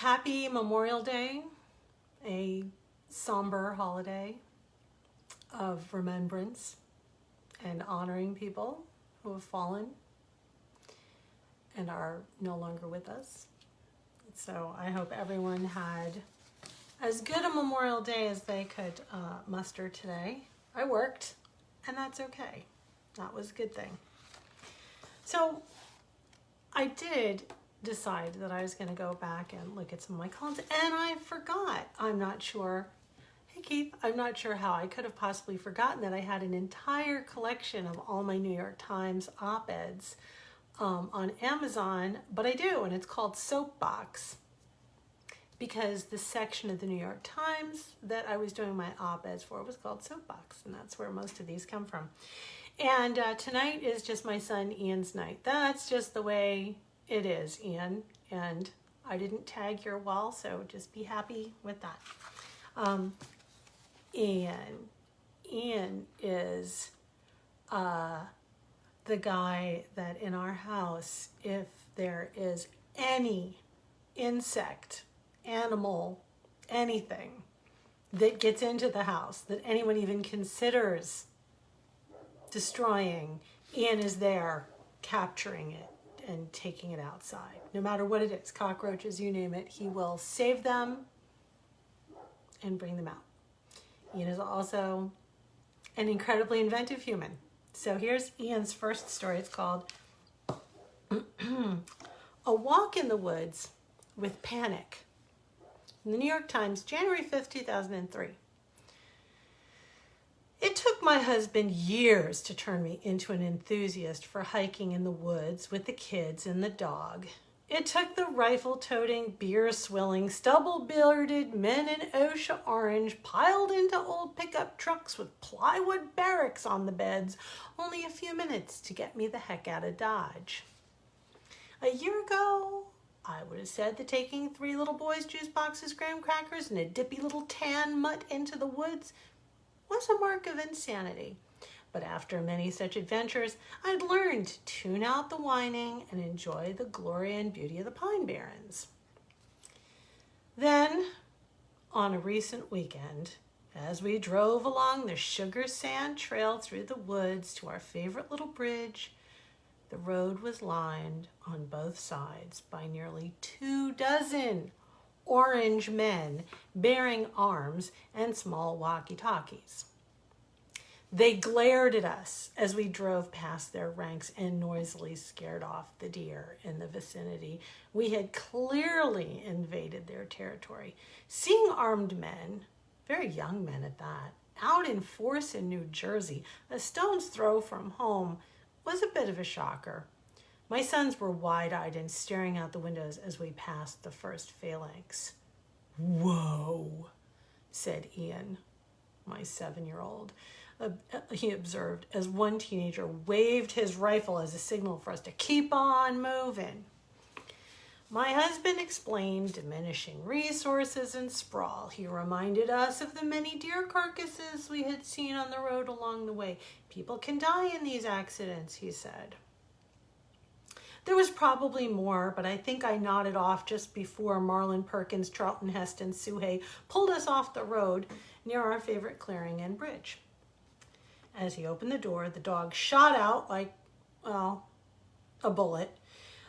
Happy Memorial Day, a somber holiday of remembrance and honoring people who have fallen and are no longer with us. So I hope everyone had as good a Memorial Day as they could muster today. I worked, and that's okay. That was a good thing. So I did decide that I was going to go back and look at some of my columns, and I forgot. I'm not sure. Hey Keith, I'm not sure how I could have possibly forgotten that I had an entire collection of all my New York Times op-eds on Amazon, but I do, and it's called Soapbox, because the section of the New York Times that I was doing my op-eds for was called Soapbox, and that's where most of these come from. And tonight is just my son Ian's night. That's just the way it is, Ian, and I didn't tag your wall, so just be happy with that. And Ian is the guy that in our house, if there is any insect, animal, anything that gets into the house that anyone even considers destroying, Ian is there capturing it and taking it outside. No matter what it is, cockroaches, you name it, he will save them and bring them out. Ian is also an incredibly inventive human. So here's Ian's first story. It's called A Walk in the Woods with Panic. In the New York Times, January 5th, 2003. It took my husband years to turn me into an enthusiast for hiking in the woods with the kids and the dog. It took the rifle-toting, beer-swilling, stubble-bearded men in OSHA orange piled into old pickup trucks with plywood barracks on the beds only a few minutes to get me the heck out of Dodge. A year ago, I would have said that taking 3 little boys' juice boxes, graham crackers, and a dippy little tan mutt into the woods was a mark of insanity. But after many such adventures, I'd learned to tune out the whining and enjoy the glory and beauty of the Pine Barrens. Then, on a recent weekend, as we drove along the sugar sand trail through the woods to our favorite little bridge, the road was lined on both sides by nearly 24 orange men bearing arms and small walkie-talkies. They glared at us as we drove past their ranks and noisily scared off the deer in the vicinity. We had clearly invaded their territory. Seeing armed men, very young men at that, out in force in New Jersey, a stone's throw from home, was a bit of a shocker. My sons were wide-eyed and staring out the windows as we passed the first phalanx. "Whoa," said Ian, my 7-year-old. He observed as one teenager waved his rifle as a signal for us to keep on moving. My husband explained diminishing resources and sprawl. He reminded us of the many deer carcasses we had seen on the road along the way. People can die in these accidents, he said. There was probably more, but I think I nodded off just before Marlin Perkins, Charlton Heston, Suhay pulled us off the road near our favorite clearing and bridge. As he opened the door, the dog shot out like, well, a bullet.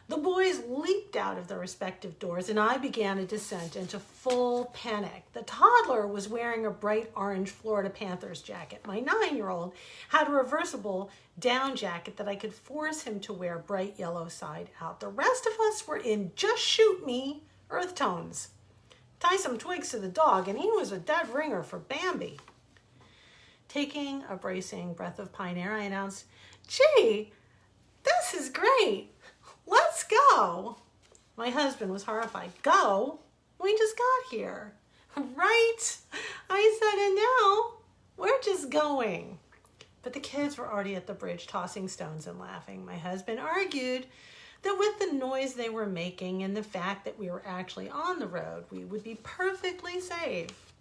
The boys leaped out of their respective doors, and I began a descent into full panic. The toddler was wearing a bright orange Florida Panthers jacket. My 9-year-old had a reversible down jacket that I could force him to wear bright yellow side out. The rest of us were in just shoot me earth tones. Tie some twigs to the dog, and he was a dead ringer for Bambi. Taking a bracing breath of pine air, I announced, "Gee, this is great. Let's go." My husband was horrified. "Go? We just got here." "Right," I said, "and now we're just going." But the kids were already at the bridge tossing stones and laughing. My husband argued that with the noise they were making and the fact that we were actually on the road, we would be perfectly safe.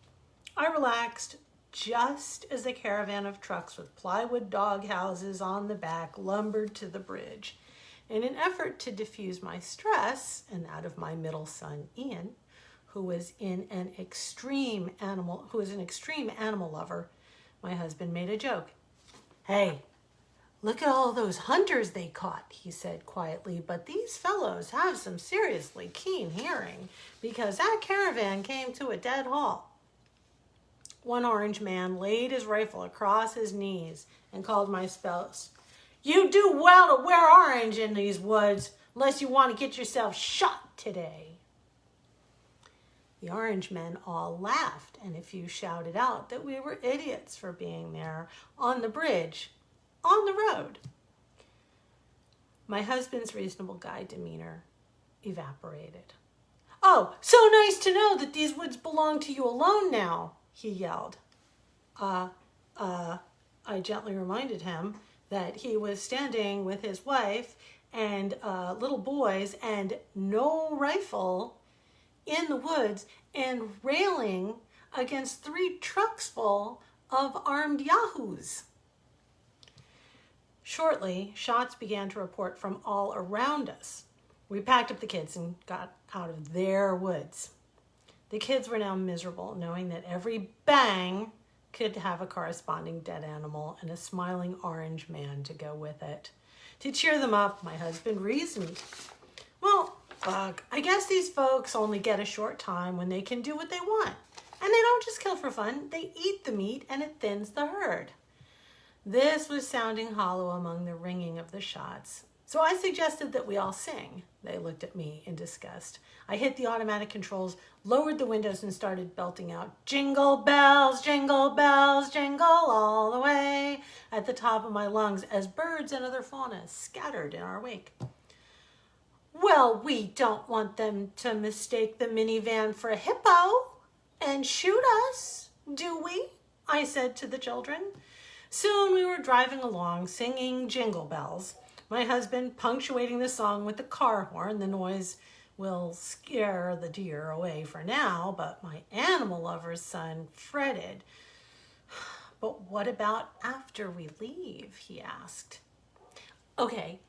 I relaxed just as the caravan of trucks with plywood dog houses on the back lumbered to the bridge. In an effort to diffuse my stress and that of my middle son, Ian, who is an extreme animal lover, my husband made a joke. "Hey, look at all those hunters they caught," he said quietly, "but these fellows have some seriously keen hearing because that caravan came to a dead halt." One orange man laid his rifle across his knees and called my spouse. "You do well to wear orange in these woods unless you want to get yourself shot today." The orange men all laughed, and a few shouted out that we were idiots for being there on the bridge, on the road. My husband's reasonable guy demeanor evaporated. "Oh, so nice to know that these woods belong to you alone now," he yelled. I gently reminded him that he was standing with his wife and little boys and no rifle in the woods and railing against 3 trucks full of armed yahoos. Shortly, shots began to report from all around us. We packed up the kids and got out of their woods. The kids were now miserable, knowing that every bang could have a corresponding dead animal and a smiling orange man to go with it. To cheer them up, my husband reasoned, "Well, I guess these folks only get a short time when they can do what they want. And they don't just kill for fun, they eat the meat and it thins the herd." This was sounding hollow among the ringing of the shots. So I suggested that we all sing. They looked at me in disgust. I hit the automatic controls, lowered the windows, and started belting out, jingle bells, jingle jingle all the way," at the top of my lungs as birds and other fauna scattered in our wake. "Well, we don't want them to mistake the minivan for a hippo and shoot us, do we?" I said to the children. Soon we were driving along, singing jingle bells, my husband punctuating the song with the car horn. The noise will scare the deer away for now, but my animal lover's son fretted. "But what about after we leave?" he asked. "Okay,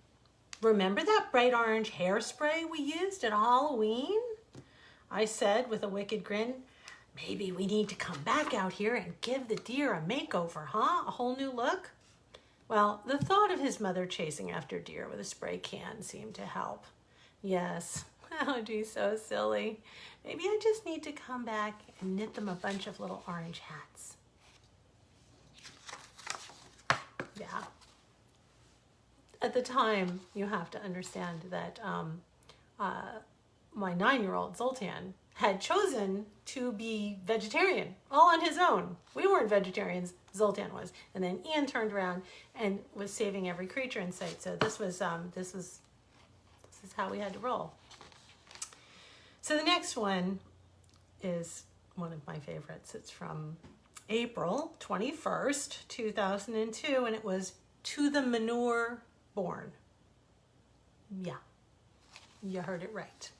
remember that bright orange hairspray we used at Halloween?" I said with a wicked grin. "Maybe we need to come back out here and give the deer a makeover, huh? A whole new look?" Well, the thought of his mother chasing after deer with a spray can seemed to help. Yes, that would be so silly. Maybe I just need to come back and knit them a bunch of little orange hats. Yeah. At the time, you have to understand that my 9-year-old Zoltan had chosen to be vegetarian all on his own. We weren't vegetarians, Zoltan was. And then Ian turned around and was saving every creature in sight. So this is how we had to roll. So the next one is one of my favorites. It's from April 21st, 2002, and it was "To the Manure Born." Yeah, you heard it right.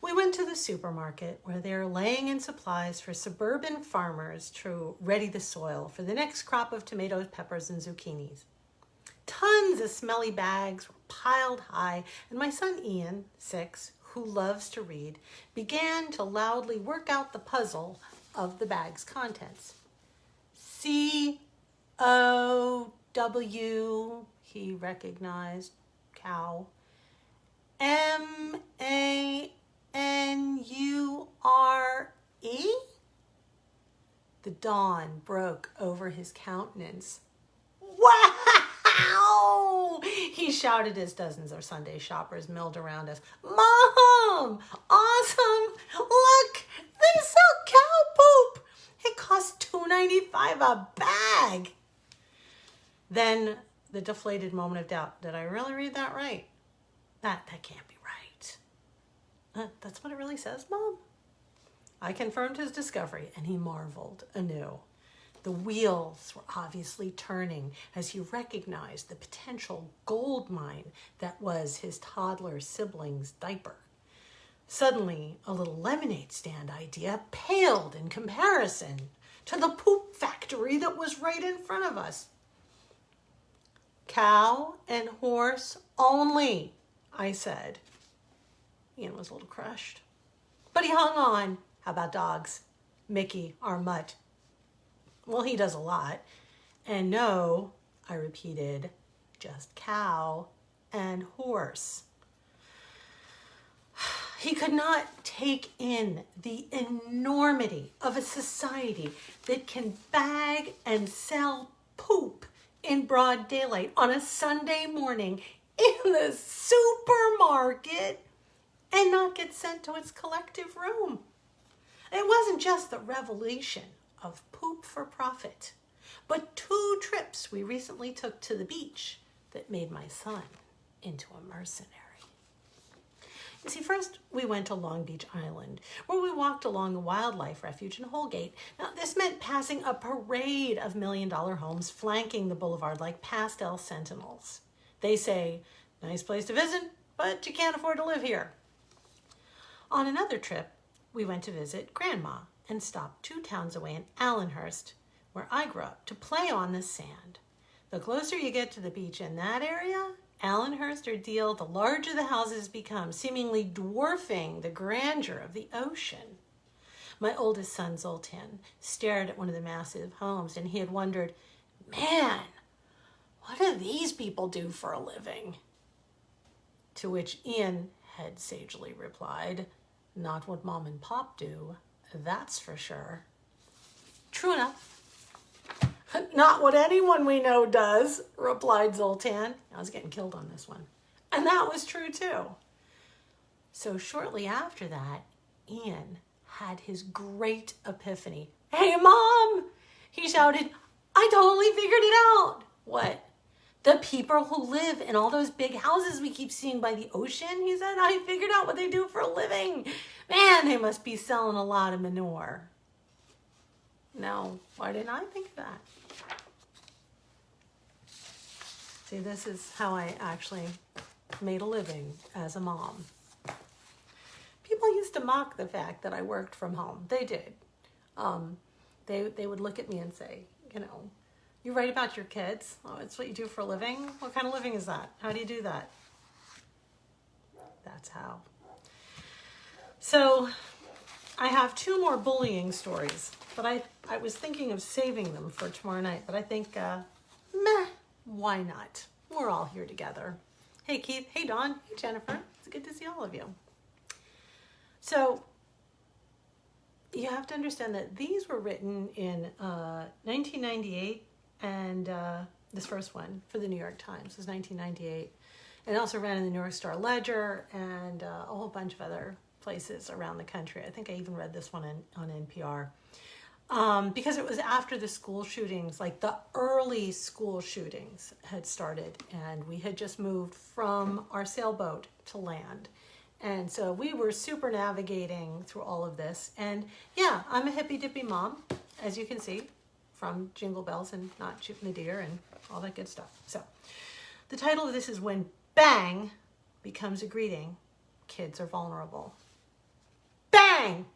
We went to the supermarket where they're laying in supplies for suburban farmers to ready the soil for the next crop of tomatoes, peppers, and zucchinis. Tons of smelly bags were piled high, and my son Ian, 6, who loves to read, began to loudly work out the puzzle of the bag's contents. C-O-W, he recognized, cow. M-A-N-U-R-E? The dawn broke over his countenance. "Wow!" he shouted as dozens of Sunday shoppers milled around us. "Mom! Awesome! Look! They sell cow poop! It costs $2.95 a bag!" Then the deflated moment of doubt. Did I really read that right? That can't be right. That's what it really says, Mom? I confirmed his discovery, and he marveled anew. The wheels were obviously turning as he recognized the potential gold mine that was his toddler sibling's diaper. Suddenly, a little lemonade stand idea paled in comparison to the poop factory that was right in front of us. "Cow and horse only," I said. Ian was a little crushed. But he hung on. How about dogs? Mickey, our mutt. Well, he does a lot. And no, I repeated, just cow and horse. He could not take in the enormity of a society that can bag and sell poop in broad daylight on a Sunday morning in the supermarket and not get sent to its collective room. It wasn't just the revelation of poop for profit, but 2 trips we recently took to the beach that made my son into a mercenary. You see, first we went to Long Beach Island, where we walked along the wildlife refuge in Holgate. Now, this meant passing a parade of million-dollar homes flanking the boulevard like pastel sentinels. They say, nice place to visit, but you can't afford to live here. On another trip, we went to visit Grandma and stopped 2 towns away in Allenhurst, where I grew up, to play on the sand. The closer you get to the beach in that area, Allenhurst or Deal, the larger the houses become, seemingly dwarfing the grandeur of the ocean. My oldest son, Zoltan, stared at one of the massive homes, and he had wondered, man, what do these people do for a living? To which Ian had sagely replied, not what Mom and Pop do, that's for sure. True enough. Not what anyone we know does, replied Zoltan. I was getting killed on this one. And that was true too. So shortly after that, Ian had his great epiphany. Hey, Mom! He shouted, I totally figured it out. What? The people who live in all those big houses we keep seeing by the ocean, he said, I figured out what they do for a living. Man, they must be selling a lot of manure. No, why didn't I think of that? See, this is how I actually made a living as a mom. People used to mock the fact that I worked from home. They did. They would look at me and say, you know, you write about your kids? Oh, it's what you do for a living? What kind of living is that? How do you do that? That's how. So I have 2 more bullying stories, but I was thinking of saving them for tomorrow night, but I think, meh, why not? We're all here together. Hey, Keith. Hey, Dawn. Hey, Jennifer. It's good to see all of you. So you have to understand that these were written in 1998, and this first one for the New York Times was 1998. And it also ran in the Newark Star-Ledger and a whole bunch of other places around the country. I think I even read this one on NPR. Because it was after the school shootings, like the early school shootings had started, and we had just moved from our sailboat to land. And so we were super navigating through all of this. And yeah, I'm a hippy-dippy mom, as you can see, from Jingle Bells and Not Shooting the Deer and all that good stuff. So the title of this is When Bang Becomes a Greeting, Kids Are Vulnerable. Bang!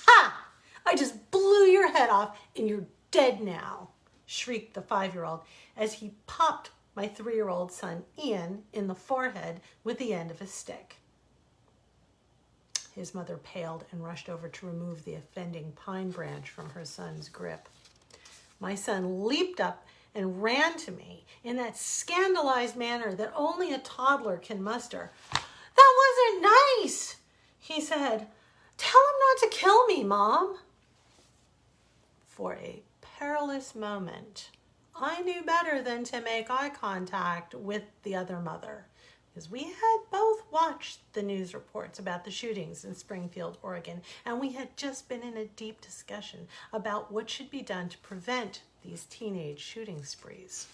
Ha! I just blew your head off and you're dead now, shrieked the 5-year-old as he popped my 3-year-old son Ian in the forehead with the end of a stick. His mother paled and rushed over to remove the offending pine branch from her son's grip. My son leaped up and ran to me in that scandalized manner that only a toddler can muster. That wasn't nice, he said. Tell him not to kill me, Mom. For a perilous moment, I knew better than to make eye contact with the other mother, because we had both watched the news reports about the shootings in Springfield, Oregon, and we had just been in a deep discussion about what should be done to prevent these teenage shooting sprees.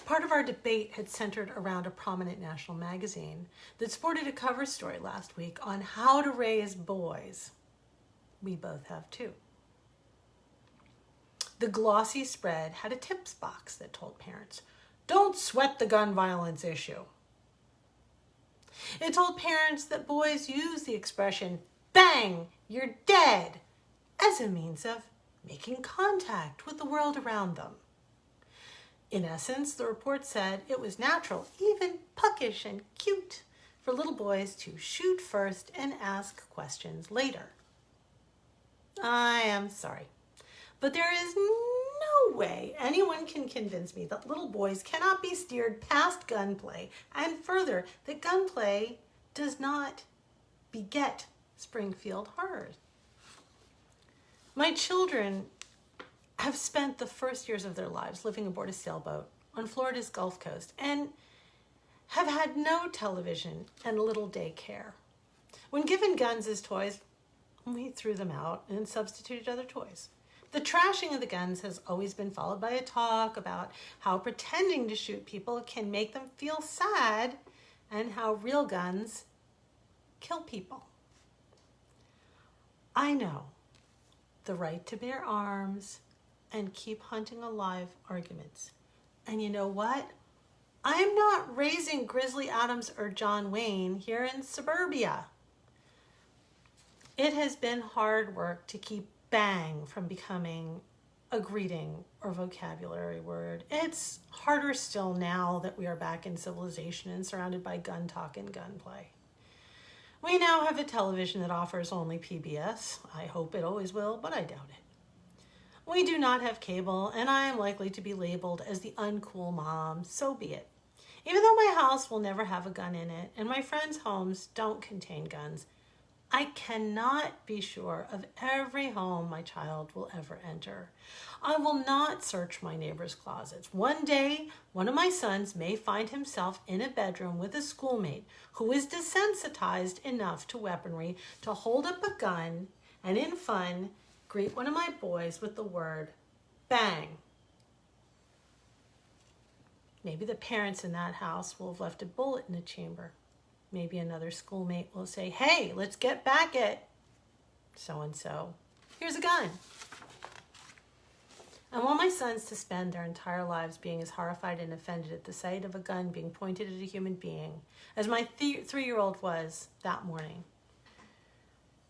Part of our debate had centered around a prominent national magazine that sported a cover story last week on how to raise boys. We both have 2. The glossy spread had a tips box that told parents, don't sweat the gun violence issue. It told parents that boys use the expression, bang, you're dead, as a means of making contact with the world around them. In essence, the report said it was natural, even puckish and cute, for little boys to shoot first and ask questions later. I am sorry, but there is no way anyone can convince me that little boys cannot be steered past gunplay, and further, that gunplay does not beget Springfield horrors. My children have spent the first years of their lives living aboard a sailboat on Florida's Gulf Coast and have had no television and little daycare. When given guns as toys, we threw them out and substituted other toys. The trashing of the guns has always been followed by a talk about how pretending to shoot people can make them feel sad and how real guns kill people. I know the right to bear arms and keep hunting alive arguments. And you know what? I'm not raising Grizzly Adams or John Wayne here in suburbia. It has been hard work to keep bang from becoming a greeting or vocabulary word. It's harder still now that we are back in civilization and surrounded by gun talk and gunplay. We now have a television that offers only PBS. I hope it always will, but I doubt it. We do not have cable, and I am likely to be labeled as the uncool mom, so be it. Even though my house will never have a gun in it, and my friends' homes don't contain guns, I cannot be sure of every home my child will ever enter. I will not search my neighbor's closets. One day, one of my sons may find himself in a bedroom with a schoolmate who is desensitized enough to weaponry to hold up a gun and in fun greet one of my boys with the word bang. Maybe the parents in that house will have left a bullet in the chamber. Maybe another schoolmate will say, hey, let's get back at so-and-so. Here's a gun. I want my sons to spend their entire lives being as horrified and offended at the sight of a gun being pointed at a human being as my 3-year-old was that morning.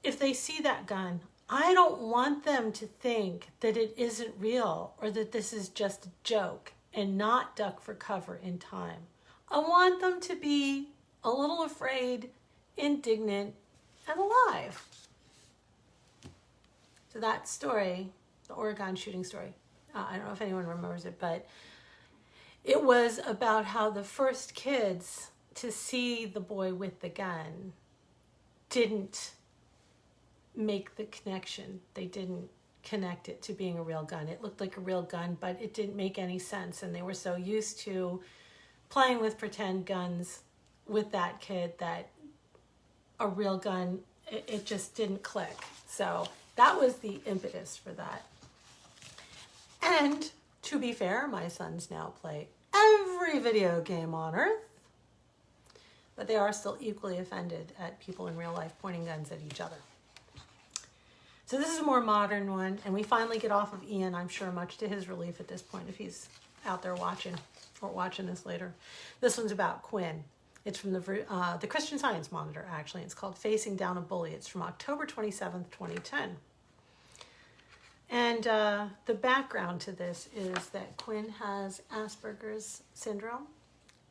If they see that gun, I don't want them to think that it isn't real or that this is just a joke and not duck for cover in time. I want them to be a little afraid, indignant, and alive. So that story, the Oregon shooting story, I don't know if anyone remembers it, but it was about how the first kids to see the boy with the gun didn't make the connection. They didn't connect it to being a real gun. It looked like a real gun, but it didn't make any sense. And they were so used to playing with pretend guns with that kid that a real gun, it just didn't click. So that was the impetus for that. And to be fair, my sons now play every video game on earth, but they are still equally offended at people in real life pointing guns at each other. So this is a more modern one, and we finally get off of Ian, I'm sure, much to his relief at this point, if he's out there watching or watching this later. This one's about Quinn. It's from the Christian Science Monitor, actually. It's called Facing Down a Bully. It's from October 27th, 2010. And the background to this is that Quinn has Asperger's syndrome,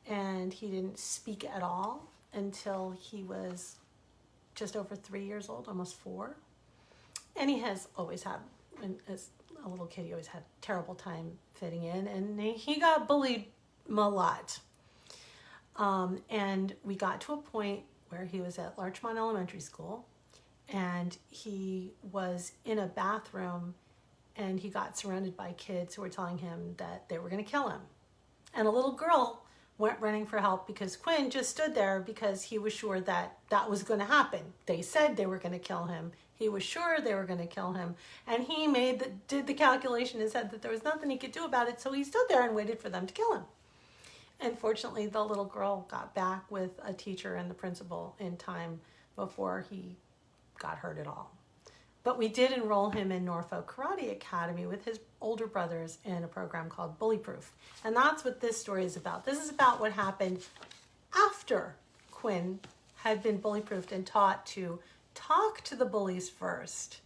and he didn't speak at all until he was just over 3 years old, almost 4. And he has always had, as a little kid, he always had a terrible time fitting in, and he got bullied a lot. And we got to a point where he was at Larchmont Elementary School, and he was in a bathroom, and he got surrounded by kids who were telling him that they were going to kill him. And a little girl went running for help because Quinn just stood there because he was sure that that was going to happen. They said they were going to kill him. He was sure they were going to kill him. And he did the calculation and said that there was nothing he could do about it, so he stood there and waited for them to kill him. And fortunately, the little girl got back with a teacher and the principal in time before he got hurt at all. But we did enroll him in Norfolk Karate Academy with his older brothers in a program called Bully Proof. And that's what this story is about. This is about what happened after Quinn had been bully proofed and taught to talk to the bullies first,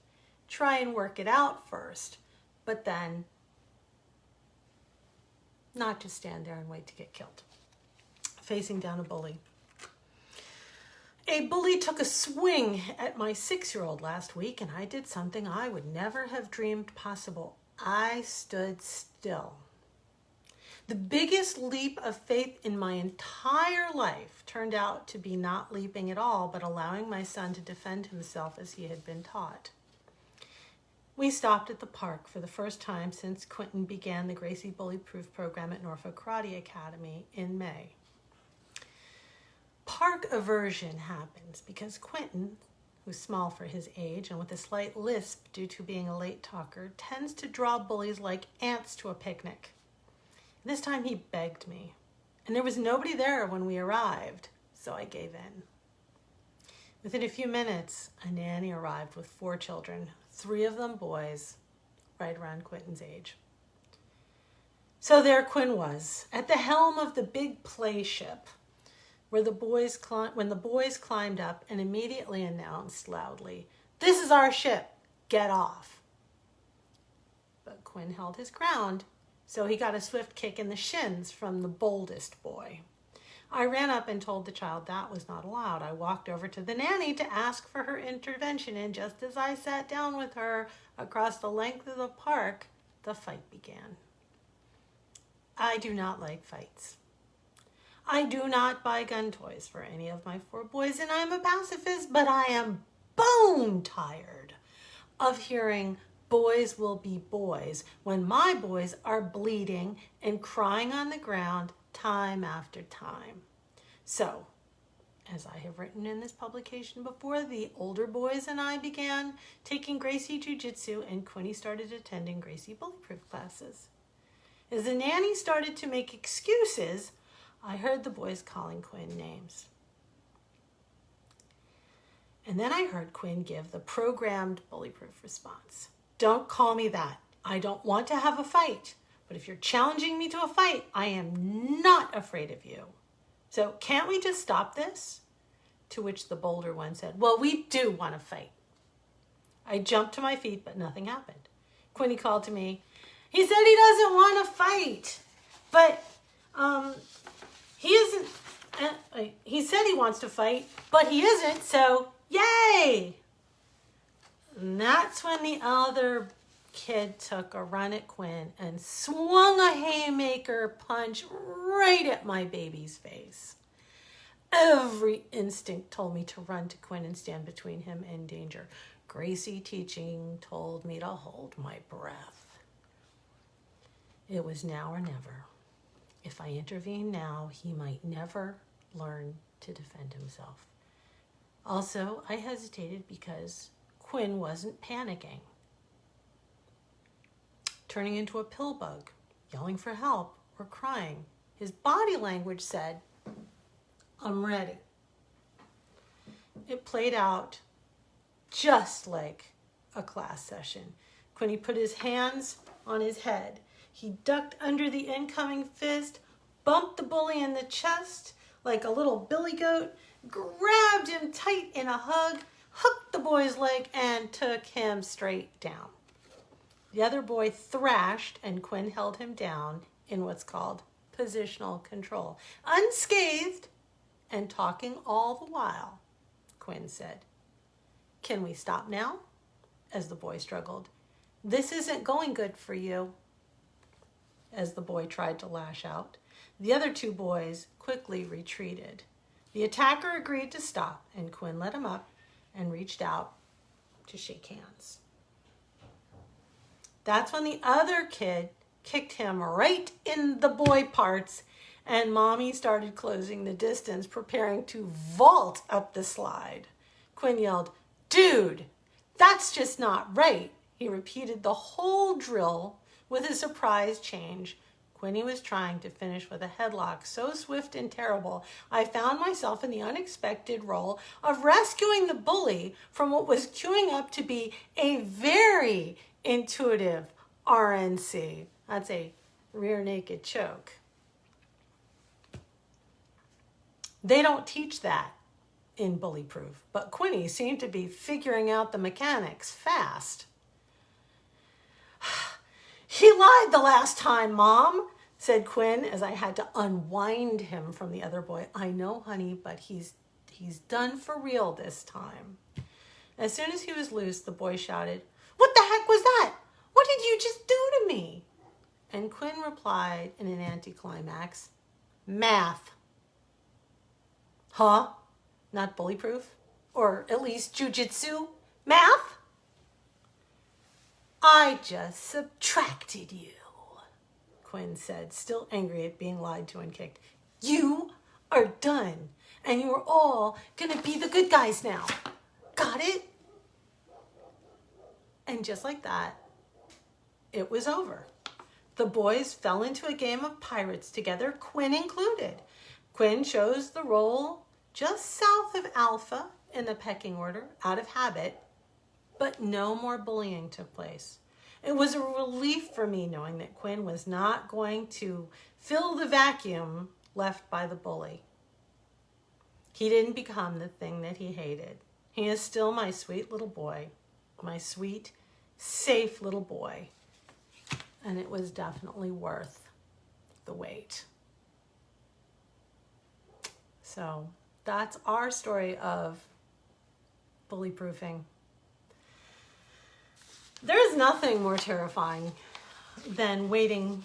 try and work it out first, but then not just stand there and wait to get killed. Facing Down a Bully. A bully took a swing at my 6-year-old last week, and I did something I would never have dreamed possible. I stood still. The biggest leap of faith in my entire life turned out to be not leaping at all, but allowing my son to defend himself as he had been taught. We stopped at the park for the first time since Quentin began the Gracie Bully Proof program at Norfolk Karate Academy in May. Park aversion happens because Quentin, who's small for his age and with a slight lisp due to being a late talker, tends to draw bullies like ants to a picnic. This time he begged me, and there was nobody there when we arrived, so I gave in. Within a few minutes, a nanny arrived with 4 children, 3 of them boys, right around Quentin's age. So there Quinn was, at the helm of the big play ship, when the boys climbed up and immediately announced loudly, "This is our ship, get off." But Quinn held his ground, so he got a swift kick in the shins from the boldest boy. I ran up and told the child that was not allowed. I walked over to the nanny to ask for her intervention, and just as I sat down with her across the length of the park, the fight began. I do not like fights. I do not buy gun toys for any of my 4 boys, and I am a pacifist, but I am bone tired of hearing boys will be boys when my boys are bleeding and crying on the ground time after time. So, as I have written in this publication before, the older boys and I began taking Gracie Jiu-Jitsu, and Quinny started attending Gracie Bully Proof classes. As the nanny started to make excuses, I heard the boys calling Quinn names. And then I heard Quinn give the programmed bully-proof response. "Don't call me that. I don't want to have a fight. But if you're challenging me to a fight, I am not afraid of you. So can't we just stop this?" To which the bolder one said, "Well, we do want to fight." I jumped to my feet, but nothing happened. Quinny called to me, "He said he doesn't want to fight, but he isn't. He said he wants to fight, but he isn't, so yay!" And that's when the other kid took a run at Quinn and swung a haymaker punch right at my baby's face. Every instinct told me to run to Quinn and stand between him and danger. Gracie teaching told me to hold my breath. It was now or never. If I intervened now, he might never learn to defend himself. Also, I hesitated because Quinn wasn't panicking, turning into a pill bug, yelling for help, or crying. His body language said, "I'm ready." It played out just like a class session. Quinny put his hands on his head. He ducked under the incoming fist, bumped the bully in the chest like a little billy goat, grabbed him tight in a hug, hooked the boy's leg, and took him straight down. The other boy thrashed, and Quinn held him down in what's called positional control. Unscathed and talking all the while, Quinn said, "Can we stop now?" As the boy struggled. "This isn't going good for you," as the boy tried to lash out. The other 2 boys quickly retreated. The attacker agreed to stop, and Quinn let him up and reached out to shake hands. That's when the other kid kicked him right in the boy parts, and Mommy started closing the distance, preparing to vault up the slide. Quinn yelled, "Dude, that's just not right." He repeated the whole drill with a surprise change. Quinny was trying to finish with a headlock so swift and terrible, I found myself in the unexpected role of rescuing the bully from what was queuing up to be a very intuitive RNC. That's a rear naked choke. They don't teach that in Bully Proof, but Quinny seemed to be figuring out the mechanics fast. "He lied the last time, Mom," said Quinn as I had to unwind him from the other boy. "I know, honey, but he's He's done for real this time. As soon as he was loose, the boy shouted, "What the heck was that? What did you just do to me?" And Quinn replied in an anticlimax, "Math." Huh? Not bully proof? Or at least jujitsu? Math? "I just subtracted you," Quinn said, still angry at being lied to and kicked. "You are done, and you are all gonna be the good guys now. Got it?" And just like that, it was over. The boys fell into a game of pirates together, Quinn included. Quinn chose the role just south of Alpha in the pecking order, out of habit, but no more bullying took place. It was a relief for me knowing that Quinn was not going to fill the vacuum left by the bully. He didn't become the thing that he hated. He is still my sweet little boy, my sweet, safe little boy. And it was definitely worth the wait. So that's our story of bully proofing. There's nothing more terrifying than waiting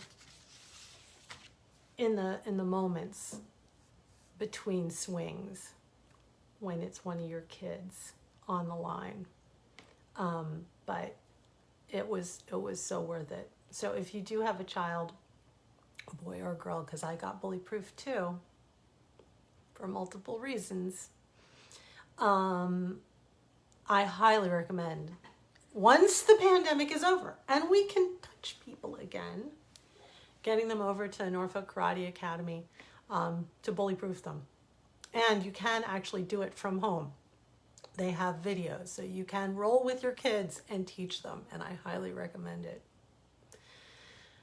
in the moments between swings when it's one of your kids on the line. But it was so worth it. So if you do have a child, a boy or a girl, because I got bully proof too, for multiple reasons, I highly recommend, once the pandemic is over and we can touch people again, getting them over to Norfolk Karate Academy to bully proof them. And you can actually do it from home. They have videos, so you can roll with your kids and teach them, and I highly recommend it.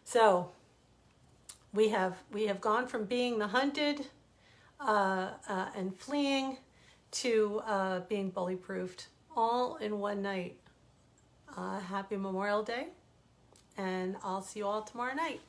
So we have gone from being the hunted and fleeing to being bully proofed all in one night. Happy Memorial Day, and I'll see you all tomorrow night.